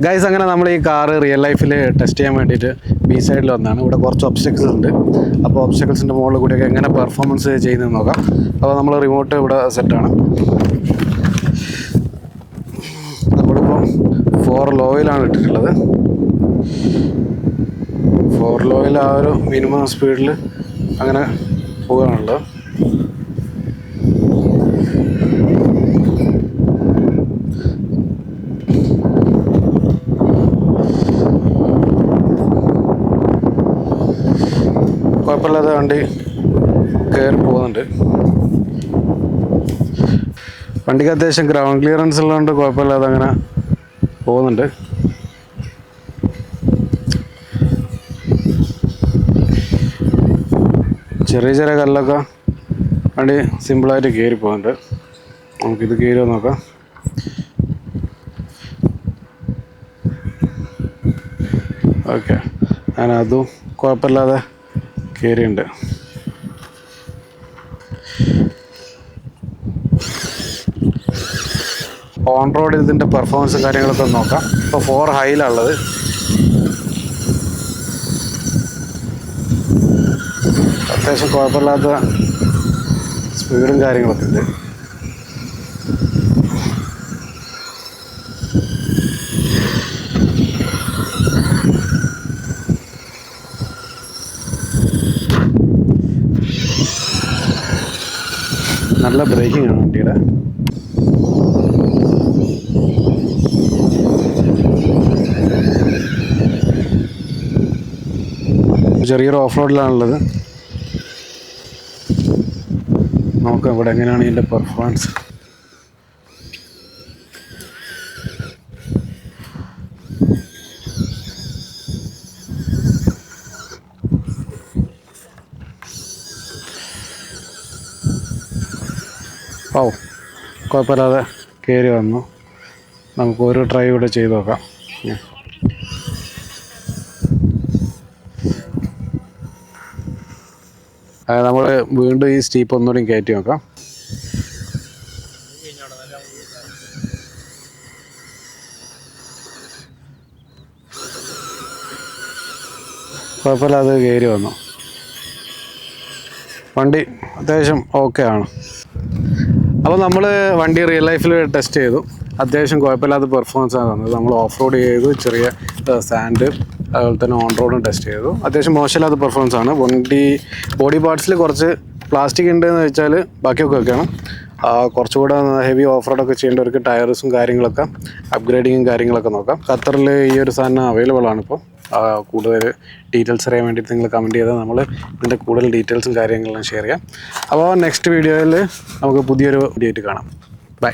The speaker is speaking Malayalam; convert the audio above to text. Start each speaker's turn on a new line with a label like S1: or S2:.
S1: ഗൈസ്, അങ്ങനെ നമ്മൾ ഈ കാറ് റിയൽ ലൈഫിൽ ടെസ്റ്റ് ചെയ്യാൻ വേണ്ടിയിട്ട് ബി സൈഡിൽ വന്നതാണ്. ഇവിടെ കുറച്ച് ഒബ്സ്റ്റക്കിൾസ് ഉണ്ട്. അപ്പോൾ ഒബ്സ്റ്റക്കിൾസിൻ്റെ മുകളിൽ കൂടിയൊക്കെ എങ്ങനെ പെർഫോമൻസ് ചെയ്യുന്നതെന്ന് നോക്കാം. അപ്പോൾ നമ്മൾ റിമോട്ട് ഇവിടെ സെറ്റാണ്. നമ്മളിപ്പോൾ 4 ലോയിലാണ് ഇട്ടിട്ടുള്ളത്. 4 ലോയിൽ ആ ഒരു മിനിമം സ്പീഡിൽ അങ്ങനെ പോകാനുള്ളത്. കുഴപ്പമില്ലാതെ വണ്ടി കയറി പോകുന്നുണ്ട്. വണ്ടിക്ക് അത്യാവശ്യം ഗ്രൗണ്ട് ക്ലിയറൻസ് ഉള്ളതുകൊണ്ട് കുഴപ്പമില്ലാതെ അങ്ങനെ പോകുന്നുണ്ട്. ചെറിയ ചെറിയ കല്ലൊക്കെ വണ്ടി സിമ്പിളായിട്ട് കയറി പോകുന്നുണ്ട്. നമുക്കിത് കയറി നോക്കാം. ഓക്കെ, ഞാൻ അതും കുഴപ്പമില്ലാതെ കയറിയുണ്ട്. ഓൺ റോഡ് ഇതിൻ്റെ പെർഫോമൻസും കാര്യങ്ങളൊക്കെ നോക്കാം. ഇപ്പോൾ 4 ഹൈയിലുള്ളത്. അത്യാവശ്യം കുഴപ്പമില്ലാത്ത സ്പീഡും കാര്യങ്ങളൊക്കെ ഉണ്ട്. നല്ല ബ്രേക്കിംഗ് ആണ് വണ്ടിയുടെ. ചെറിയൊരു ഓഫ് റോഡിലാണുള്ളത്. നോക്കാം ഇവിടെ എങ്ങനെയാണ് ഇതിൻ്റെ പെർഫോമൻസ്. ഓ, കുഴപ്പമില്ലാതെ കയറി വന്നു. നമുക്ക് ഒരു ട്രൈ കൂടെ ചെയ്ത് നോക്കാം. നമ്മൾ വീണ്ടും ഈ സ്റ്റീപ്പ് ഒന്നുകൂടി കയറ്റി നോക്കാം. കുഴപ്പമില്ലാതെ കയറി വന്നു. വണ്ടി അത്യാവശ്യം ഓക്കെ ആണ്. അപ്പോൾ നമ്മൾ വണ്ടി റിയൽ ലൈഫിൽ ടെസ്റ്റ് ചെയ്തു. അത്യാവശ്യം കുഴപ്പമില്ലാത്ത പെർഫോമൻസ് ആണ് തന്നത്. നമ്മൾ ഓഫ് റോഡ് ചെയ്തു, ചെറിയ സാൻഡ്, അതുപോലെ തന്നെ ഓൺ റോഡും ടെസ്റ്റ് ചെയ്തു. അത്യാവശ്യം മോശമില്ലാത്ത പെർഫോമൻസ് ആണ്. വണ്ടി ബോഡി പാർട്സിൽ കുറച്ച് പ്ലാസ്റ്റിക് ഉണ്ടെന്ന് വെച്ചാൽ ബാക്കിയൊക്കെ വെക്കണം. കുറച്ചുകൂടെ ഹെവി ഓഫ് റോഡൊക്കെ ചെയ്യേണ്ടവർക്ക് ടയർസും കാര്യങ്ങളൊക്കെ അപ്ഗ്രേഡിങ്ങും കാര്യങ്ങളൊക്കെ നോക്കാം. ഖത്തറിൽ ഈ ഒരു സാധനം അവൈലബിൾ ആണിപ്പോൾ. കൂടുതൽ ഡീറ്റെയിൽസ് അറിയാൻ വേണ്ടിയിട്ട് നിങ്ങൾ കമൻറ്റ് ചെയ്താൽ നമ്മൾ ഇതിൻ്റെ കൂടുതൽ ഡീറ്റെയിൽസും കാര്യങ്ങളെല്ലാം ഷെയർ ചെയ്യാം. അപ്പോൾ നെക്സ്റ്റ് വീഡിയോയിൽ നമുക്ക് പുതിയൊരു വീഡിയോ ആയിട്ട് കാണാം. ബൈ.